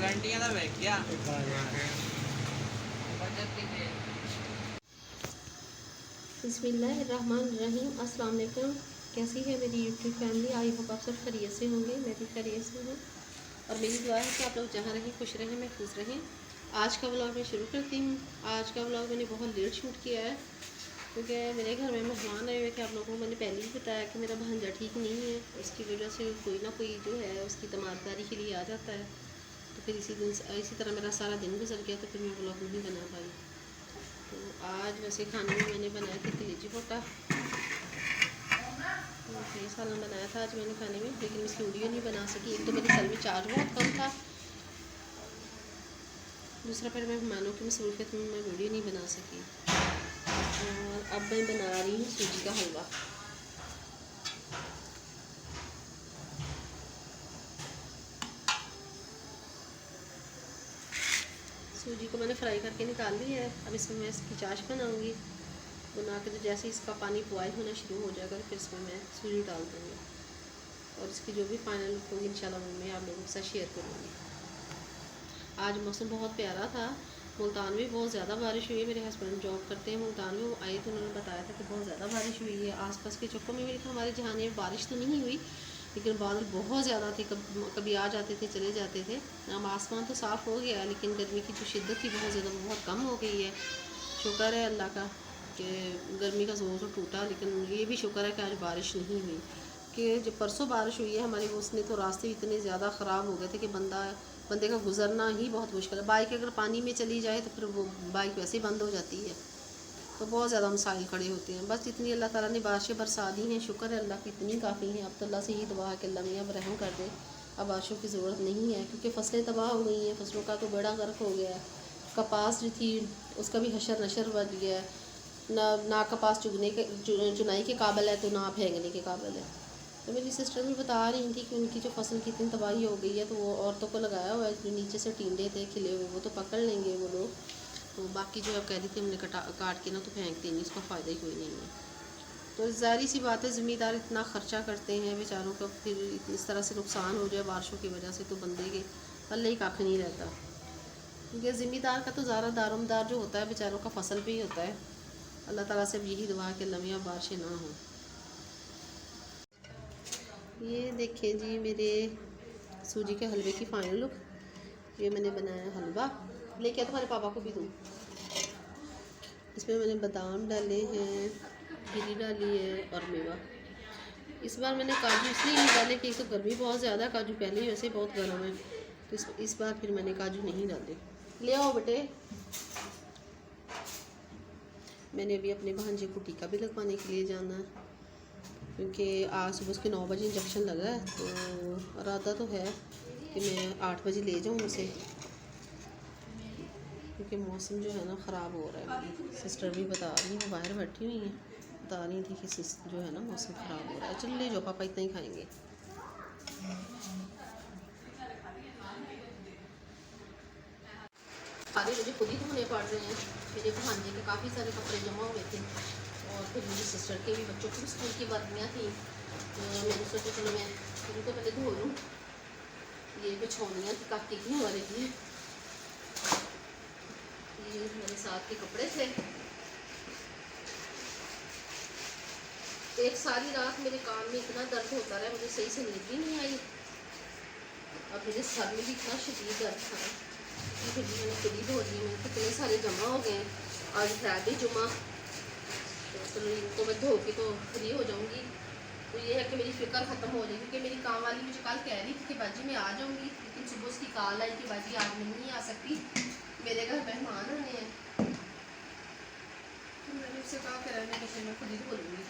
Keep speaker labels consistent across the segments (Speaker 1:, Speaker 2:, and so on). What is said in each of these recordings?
Speaker 1: घंटियां तो बैठ गया।
Speaker 2: बिस्मिल्लाहिर्रहमानिर्रहीम। अस्सलाम वालेकुम। कैसी है मेरी यूट्यूब फैमिली? आई होप आप सब खैरियत से होंगे। मैं भी खैरियत से हूँ और मेरी दुआ है कि आप लोग जहाँ रहें खुश रहें, महफूज रहें। आज का व्लॉग मैं शुरू करती हूँ। आज का व्लॉग मैंने बहुत लेट शूट किया है क्योंकि मेरे घर में मेहमान आए हुए थे। आप लोगों को मैंने पहले ही बताया कि मेरा भांजा ठीक नहीं है, उसकी वजह से कोई ना कोई जो है उसकी तमारदारी के लिए आ जाता है। तो फिर इसी तरह मेरा सारा दिन गुजर गया, तो फिर मैं व्लॉग नहीं बना पाई। तो आज वैसे खाने में मैंने बनाया था कलेजी पोटा, ये सालन बनाया था आज मैंने खाने में, लेकिन इसकी वीडियो नहीं बना सकी। एक तो मेरे सर में चार्ज बहुत कम था, दूसरा फिर मैं मेहमानों की मसरूफियत में मैं वीडियो नहीं बना सकी। और अब मैं बना रही हूँ सूजी का हलवा। सूजी को मैंने फ्राई करके निकाल ली है। अब इसमें मैं इसकी चाश बनाऊँगी। बना के तो जैसे इसका पानी बॉयल होना शुरू हो जाएगा, फिर इसमें मैं सूजी डाल दूँगी और इसकी जो भी फाइनल लुक होगी इंशाल्लाह वो मैं आप लोगों के साथ शेयर करूँगी। आज मौसम बहुत प्यारा था। मुल्तान में बहुत ज़्यादा बारिश हुई है। मेरे हस्बैंड जॉब करते हैं मुल्तान में, वो आए तो उन्होंने बताया था कि बहुत ज़्यादा बारिश हुई है। आसपास के चौकों में भी हमारे जहाने में बारिश तो नहीं हुई, लेकिन बादल बहुत ज़्यादा थे। कभी आ जाते थे चले जाते थे। अब आसमान तो साफ़ हो गया, लेकिन गर्मी की जो शिद्दत थी बहुत ज़्यादा बहुत कम हो गई है। शुक्र है अल्लाह का कि गर्मी का जोर तो टूटा, लेकिन ये भी शुक्र है कि आज बारिश नहीं हुई। कि जब परसों बारिश हुई है हमारी, उसने तो रास्ते इतने ज़्यादा ख़राब हो गए थे कि बंदे का गुजरना ही बहुत मुश्किल है। बाइक अगर पानी में चली जाए तो फिर वो बाइक वैसे ही बंद हो जाती है, तो बहुत ज़्यादा मसाइल खड़े होते हैं। बस इतनी अल्लाह ताला ने बारिशें बरसा दी हैं, शुक्र है अल्लाह की, इतनी काफ़ी हैं। अब तो अल्लाह से ही दुआ है कि अल्लाह मियाँ अब रहम कर दे। अब बारिशों की ज़रूरत नहीं है क्योंकि फसलें तबाह हो गई हैं, फसलों का तो बेड़ा गर्क हो गया है। कपास जो थी उसका भी हशर नशर बच गया है। ना कपास चुनाई के काबिल है, तो ना फेंकने के काबिल है। तो मेरी सिस्टर भी बता रही थी कि उनकी जो फसल की इतनी तबाही हो गई है, तो वो औरतों को लगाया हुआ है जो नीचे से टींडे थे खिले हुए, वो तो पकड़ लेंगे वो लोग। तो बाकी जो अब कह रही थी हमने काट के ना तो फेंक देंगे, इसका फ़ायदा ही कोई नहीं है। तो ज़ाहिर सी बात है, ज़िम्मेदार इतना ख़र्चा करते हैं बेचारों का, फिर इस तरह से नुकसान हो जाए बारिशों की वजह से, तो बंदे के पल्ले ही कख नहीं रहता। क्योंकि ज़िम्मेदार का तो ज़्यादा दारोमदार जो होता है बेचारों का फसल पे ही होता है। अल्लाह ताला से अब यही दुआ है कि लम्हा बारिशें ना हों। ये देखें जी मेरे सूजी के हलवे की फ़ाइनल लुक। ये मैंने बनाया हलवा, लेके तुम्हारे पापा को भी दूँ। इसमें मैंने बादाम डाले हैं, गिरी डाली है और मेवा। इस बार मैंने काजू इसलिए नहीं डाले कि एक तो गर्मी बहुत ज़्यादा, काजू पहले ही वैसे बहुत गर्म है, तो इस बार फिर मैंने काजू नहीं डाले। ले आओ बेटे। मैंने अभी अपने भांजे को टीका भी लगवाने के लिए जाना है क्योंकि आज सुबह उसके 9 बजे इंजेक्शन लगा है। तो इरादा तो है कि मैं 8 बजे ले जाऊँ उसे, क्योंकि मौसम जो है ना ख़राब हो रहा है। मेरी सिस्टर भी बता रही है, बाहर बैठी हुई हैं, बता रही थी कि जो है ना मौसम ख़राब हो रहा है। चलो ले जाओ, पापा इतना ही खाएंगे। सारे मुझे खुद ही धोने पड़ रहे हैं। मेरे भांजे के काफ़ी सारे कपड़े जमा हुए थे और फिर मेरी सिस्टर के भी, बच्चों की स्कूल की वर्दियाँ थी। तो मैंने सोचा चलो मैं इनको पहले धो लूँ। ये बिछौनियाँ थी काफ़ी की हमारे लिए। ये मेरे साथ के कपड़े थे। एक सारी रात मेरे कान में इतना दर्द होता रहा, मुझे सही से नींद भी नहीं आई और मेरे सर में भी इतना शदीद दर्द था। फिर भी मैंने खुद ही धो दी। मैंने कितने सारे जमा हो गए। आज फ्राइडे जुमा, तो चलो इनको मैं धो के तो फ्री हो जाऊँगी। तो ये है कि मेरी फ़िक्र ख़त्म हो जाएगी, क्योंकि मेरी काम वाली मुझे कल कह रही थी कि बाजी मैं आ जाऊँगी, लेकिन सुबह उसकी कॉल आई कि बाजी आज मैं नहीं आ सकती, मेरे घर मेहमान आने हैं। तो मैंने उससे कहा कि रहने दो, फिर मैं खुद ही धो लूँगी।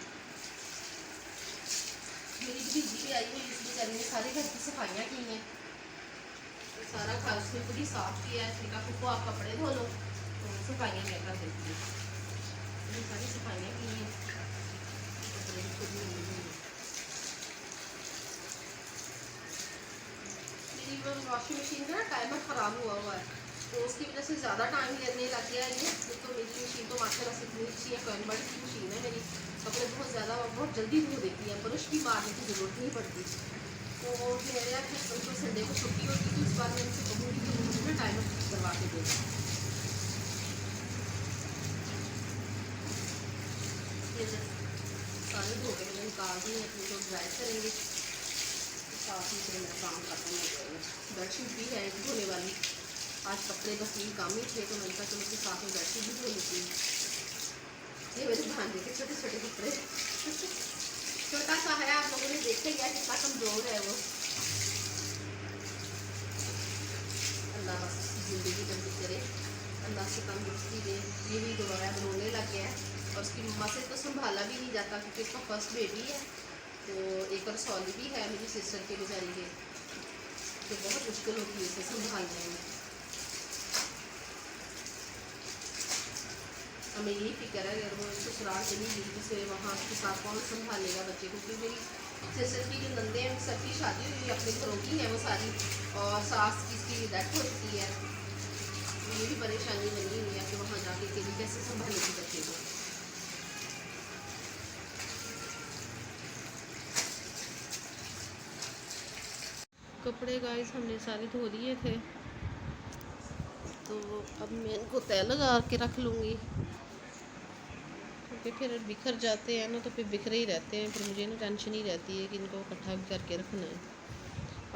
Speaker 2: मेरी भतीजी भी आई हुई, इस बेचारी ने सारे घर की सफाइयाँ की हैं, तो सारा घर उसने खुद ही साफ़ किया है। उसने कहा खुद आप कपड़े धो लो, तो सफाइयाँ मैं कर देती हूँ। सारी सफाइयाँ की हैं, कपड़े खुद ही वॉशिंग मशीन का ना टाइमर ख़राब हुआ है, तो उसकी वजह से ज़्यादा टाइम लेने लग गया है। ये तो मेरी मशीन तो माशाल्लाह से इतनी अच्छी है, कन्वर्ट की मशीन है मेरी, कपड़े बहुत ज़्यादा और बहुत जल्दी धो देती है, ब्रश भी मारने की ज़रूरत नहीं पड़ती। तो मेरे हस्बैंड को संडे को छुट्टी होती थी, इस बार मैं उनसे कहूँगी कि मुझे ना टाइम करवा के देना। ये सारे धो के मैंने निकाल दिए, अपनी को ड्राई करेंगे, साथ ही फिर मैं काम खत्म हो जाएगा। बेडशीट भी है धोने वाली, आज कपड़े बस नहीं काम ही थे, तो मैंने कहा चलो उसके साथ में बेडशीट भी धो लेती हूँ। ये मेरे भांजे के छोटे छोटे कपड़े छोटा सा है, आप लोगों ने देखा ही है कितना कमजोर है वो। अल्लाह बस जिंदगी जल्दी करे, अल्लाह से तंदुरुस्ती दे, यही दुआ है। रोने लग गया है और उसकी मम्मा से तो संभाला भी नहीं जाता क्योंकि उसका फर्स्ट बेबी है, तो एक और सॉली भी है मेरी सिस्टर के बेचारी के, तो बहुत मुश्किल होती है इसे संभालने में। हमें यही फिक्र है अगर वो ससुराल चली गई तो फिर वहाँ उसके साथ कौन संभालेगा बच्चे को, क्योंकि मेरी सिस्टर की जो नंदे हैं सबकी शादी हुई अपने घरों की है वो सारी, और सास की डेथ हो चुकी है, तो ये भी परेशानी बनी हुई है कि वहाँ जाके अकेली कैसे संभालेगी बच्चे को। कपड़े गाइस हमने सारे धो लिए थे, तो अब मैं इनको तय लगा के रख लूँगी क्योंकि फिर बिखर जाते हैं ना, तो फिर बिखरे ही रहते हैं, फिर मुझे ना टेंशन ही रहती है कि इनको इकट्ठा भी करके रखना है।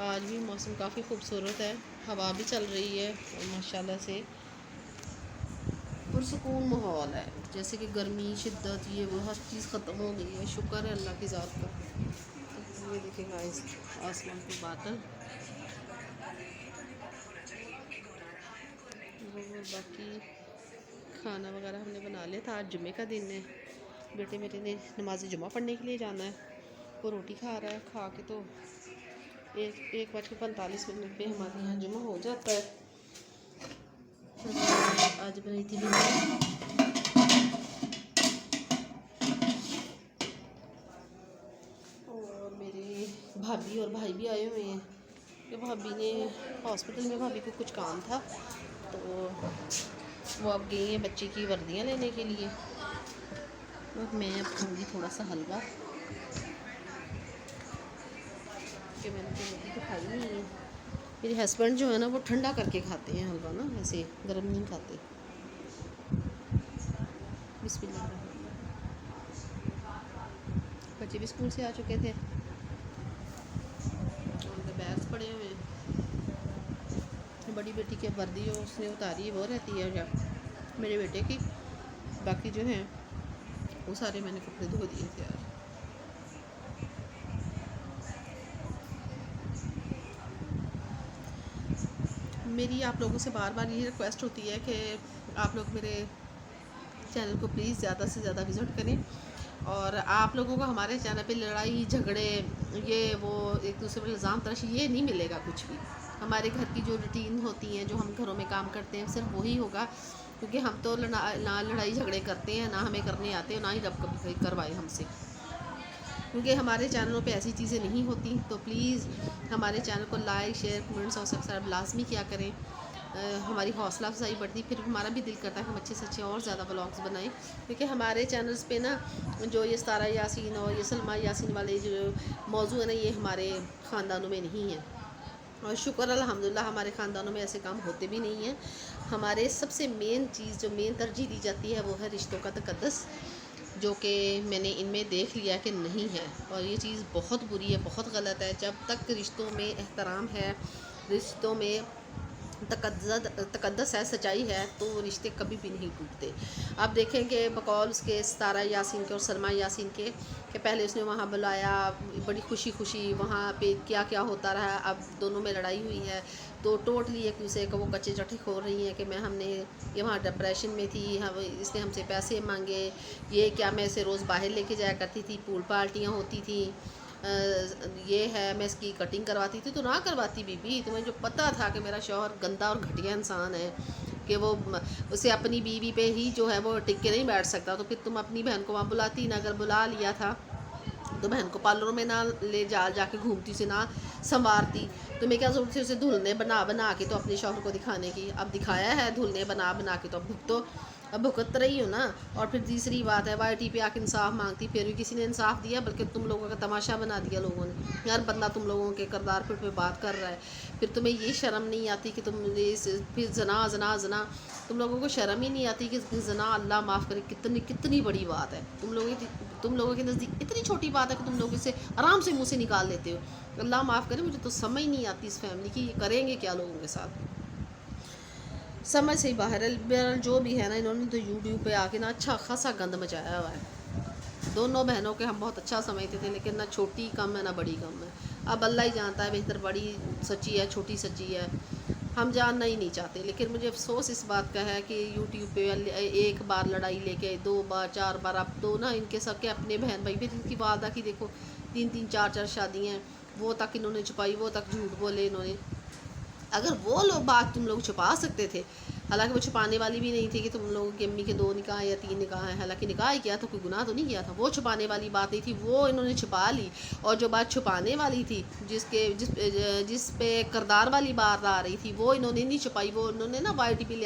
Speaker 2: आज भी मौसम काफ़ी खूबसूरत है, हवा भी चल रही है और माशाल्लाह से पुरसुकून माहौल है, जैसे कि गर्मी शिद्दत ये वो हर चीज़ ख़त्म हो गई है, शुक्र है अल्लाह की ज़ात का। तो ये देखेगा इस आसमान के बादल, और बाकी खाना वगैरह हमने बना लिया था। आज जुम्मे का दिन है, बेटे मेरे ने नमाज जुम्मा पढ़ने के लिए जाना है, वो रोटी खा रहा है, खा के तो 1:45 पे हमारे यहाँ जुम्मा हो जाता है। तो आज बनाई थी भिंडी, और मेरे भाभी और भाई भी आए हुए हैं कि भाभी ने हॉस्पिटल में भाभी को कुछ काम था, तो वो अब गई हैं बच्चे की वर्दियाँ लेने के लिए, और मैं अब खाऊँगी थोड़ा सा हलवा कि मैंने तो रोटी तो खाई नहीं है। मेरे हस्बैंड जो है ना वो ठंडा करके खाते हैं हलवा ना, ऐसे गर्म नहीं खाते। बिस्मिल्लाह, बच्चे भी स्कूल से आ चुके थे, उनके बैग्स पड़े हुए हैं। बड़ी बेटी की वर्दी जो उसने उतारी वो रहती है जब मेरे बेटे की, बाकी जो है वो सारे मैंने कपड़े धो दिए थे यार। मेरी आप लोगों से बार बार ये रिक्वेस्ट होती है कि आप लोग मेरे चैनल को प्लीज़ ज़्यादा से ज़्यादा विज़िट करें, और आप लोगों को हमारे चैनल पे लड़ाई झगड़े ये वो एक दूसरे पर इल्ज़ाम तराशी ये नहीं मिलेगा कुछ भी। हमारे घर की जो रूटीन होती हैं, जो हम घरों में काम करते हैं, सिर्फ वही होगा, क्योंकि हम तो ना लड़ाई झगड़े करते हैं, ना हमें करने आते हैं, ना ही रब कभी करवाए हमसे, क्योंकि हमारे चैनलों पे ऐसी चीज़ें नहीं होती। तो प्लीज़ हमारे चैनल को लाइक शेयर कमेंट्स और सब्सक्राइब लाजमी किया करें, हमारी हौसला अफजाई बढ़ती, फिर हमारा भी दिल करता है हम अच्छे से अच्छे और ज़्यादा व्लॉग्स बनाएं, क्योंकि हमारे चैनल्स पे ना जो ये सितारा यासीन और ये सलमा यासीन वाले जो मौजू है ना, ये हमारे ख़ानदानों में नहीं है, और शुक्र अल्हम्दुलिल्लाह हमारे ख़ानदानों में ऐसे काम होते भी नहीं हैं। हमारे सबसे मेन चीज़ जो मेन तरजीह दी जाती है वो है रिश्तों का तकद्दस, जो कि मैंने इनमें देख लिया कि नहीं है, और ये चीज़ बहुत बुरी है, बहुत गलत है। जब तक रिश्तों में एहतराम है, रिश्तों में तकद्दस है, सच्चाई है, तो वो रिश्ते कभी भी नहीं टूटते। आप देखेंगे बकौल उसके सितारा यासीन के और सलमा यासीन के कि पहले उसने वहाँ बुलाया, बड़ी खुशी खुशी वहाँ पे क्या क्या होता रहा, अब दोनों में लड़ाई हुई है, तो टोटली एक दूसरे को वो कच्चे चट्टे खोल रही हैं कि मैं हमने ये वहाँ डिप्रेशन में थी, हम इसने हमसे पैसे मांगे, ये क्या मैं इसे रोज़ बाहर लेके जाया करती थी, पूल पार्टियाँ होती थी, ये है मैं इसकी कटिंग करवाती थी, तो ना करवाती बीबी, तुम्हें जो पता था कि मेरा शौहर गंदा और घटिया इंसान है कि वो उसे अपनी बीवी पे ही जो है वो टिक के नहीं बैठ सकता, तो फिर तुम अपनी बहन को वहाँ बुलाती ना, अगर बुला लिया था तो बहन को पार्लरों में ना ले जाके घूमती, उसे ना संवारती, तुम्हें क्या ज़रूरत थी उसे धुलने बना के तो अपने शौहर को दिखाने की। अब दिखाया है धुलने बना के, तो अब भुगतो। अब भुगत रही हो ना। और फिर तीसरी बात है YT पे आके इंसाफ मांगती, फिर भी किसी ने इंसाफ दिया, बल्कि तुम लोगों का तमाशा बना दिया लोगों ने। यार बंदा तुम लोगों के किरदार पे बात कर रहा है, फिर तुम्हें ये शर्म नहीं आती कि तुम फिर जना जना जना, तुम लोगों को शर्म ही नहीं आती कि जना, अल्लाह माफ़ करे, कितनी कितनी बड़ी बात है तुम लोगों के नज़दीक इतनी छोटी बात है कि तुम लोग इसे आराम से मुँह से निकाल लेते हो। अल्लाह माफ़ करे, मुझे तो समझ नहीं आती इस फैमिली की, ये करेंगे क्या लोगों के साथ, समझ से ही बाहर है। बहरहाल जो भी है ना, इन्होंने तो यूट्यूब पे आके ना अच्छा खासा गंद मचाया हुआ है। दोनों बहनों के हम बहुत अच्छा समझते थे, लेकिन ना छोटी कम है ना बड़ी कम है। अब अल्लाह ही जानता है बेहतर बड़ी सच्ची है छोटी सच्ची है, हम जानना ही नहीं चाहते। लेकिन मुझे अफसोस इस बात का है कि यूट्यूब पे एक बार लड़ाई लेके 2 बार 4 बार, अब तो ना इनके सबके अपने बहन भाई भी, जिनकी वादा की देखो 3-3 4-4 शादियाँ, वो तक इन्होंने छुपाई, वो तक झूठ बोले इन्होंने। अगर वो लोग बात तुम लोग छुपा सकते थे, हालांकि वो छुपाने वाली भी नहीं थी कि तुम लोगों की अम्मी के 2 निकाह या 3 निकाह हैं, हालांकि निकाह ही किया था, कोई गुनाह तो नहीं किया था, वो छुपाने वाली बात नहीं थी, वो इन्होंने छुपा ली। और जो बात छुपाने वाली थी, जिस पे किरदार वाली बात आ रही थी, वो इन्होंने नहीं छुपाई, वो इन्होंने ना YT पे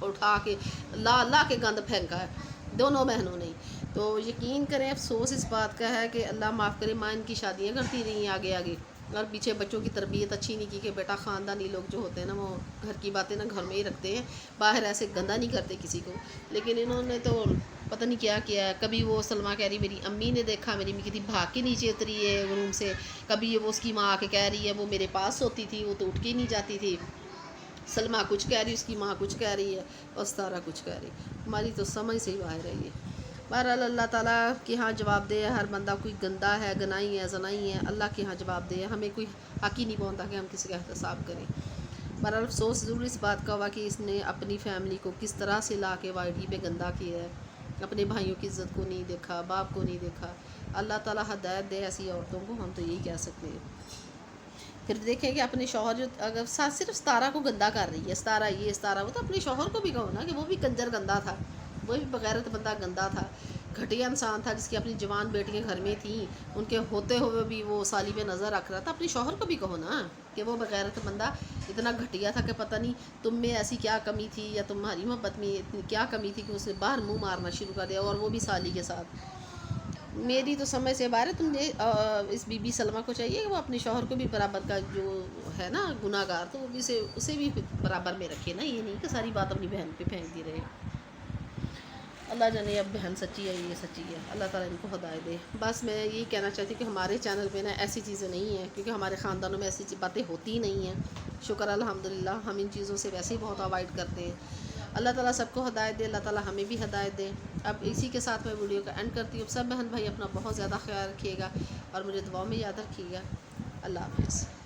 Speaker 2: उठा के ला के गंद फेंका है दोनों बहनों ने। तो यकीन करें, अफसोस इस बात का है कि अल्लाह माफ़ करे, माँ इनकी शादियाँ करती रही आगे आगे, और पीछे बच्चों की तरबियत अच्छी नहीं की कि बेटा, ख़ानदानी लोग जो होते हैं ना, वो घर की बातें ना घर में ही रखते हैं, बाहर ऐसे गंदा नहीं करते किसी को। लेकिन इन्होंने तो पता नहीं क्या किया है। कभी वो सलमा कह रही मेरी अम्मी ने देखा, मेरी अम्मी कहती भाग के नीचे उतरी है रूम से, कभी वो उसकी माँ आके कह रही है वो मेरे पास सोती थी, वो तो उठ के ही नहीं जाती थी। सलमा कुछ कह रही, उसकी माँ कुछ कह रही है, और सारा कुछ कह रही। हमारी तो समझ से ही बाहर है ये। बहरहाल अल्लाह ताला के यहाँ जवाब दे, हर बंदा कोई गंदा है, गनाई है, जनाई है, अल्लाह के यहाँ जवाब दे। हमें कोई हक ही नहीं बनता कि हम किसी का एहतसाब करें। बहरहाल अफसोस ज़रूर इस बात का हुआ कि इसने अपनी फैमिली को किस तरह से ला के YT पे गंदा किया है, अपने भाइयों की इज़्ज़त को नहीं देखा, बाप को नहीं देखा। अल्लाह ताला हदायत दे ऐसी औरतों को, हम तो यही कह सकते हैं। फिर देखें कि अपने शौहर जो अगर सिर्फ सतारा को गंदा कर रही है, सतारा वो, तो अपने शौहर को भी कहो ना कि वो भी कंजर गंदा था, वो भी बगैरत बंदा गंदा था, घटिया इंसान था, जिसकी अपनी जवान बेटियां घर में थी, उनके होते हुए भी वो साली पे नज़र रख रहा था। अपने शौहर को भी कहो ना कि वो बगैरत बंदा इतना घटिया था कि पता नहीं तुम में ऐसी क्या कमी थी, या तुम्हारी मोहब्बत में इतनी क्या कमी थी कि उसने बाहर मुँह मारना शुरू कर दिया, और वो भी साली के साथ। मेरी तो समझ से बाहर है। तुमने इस बीबी सलमा को चाहिए कि वो अपने शौहर को भी बराबर का, जो है ना गुनाहगार, तो वो भी उसे भी बराबर में रखे ना, ये नहीं कि सारी बात अपनी बहन पे फेंकती रहे। अल्लाह जाने अब बहन सच्ची है ये सच्ची है, अल्लाह ताला इनको हिदायत दे। बस मैं यही कहना चाहती हूँ कि हमारे चैनल पे ना ऐसी चीज़ें नहीं हैं, क्योंकि हमारे ख़ानदानों में ऐसी बातें होती ही नहीं हैं। शुक्र अल्हम्दुलिल्लाह, हम इन चीज़ों से वैसे ही बहुत अवॉइड करते हैं। अल्लाह ताला सबको हिदायत दे, अल्लाह ताला हमें भी हिदायत दे। अब इसी के साथ मैं वीडियो का एंड करती हूँ। सब बहन भाई अपना बहुत ज़्यादा ख्याल रखिएगा और मुझे दुआ में याद रखिएगा। अल्लाह हाफ़िज़।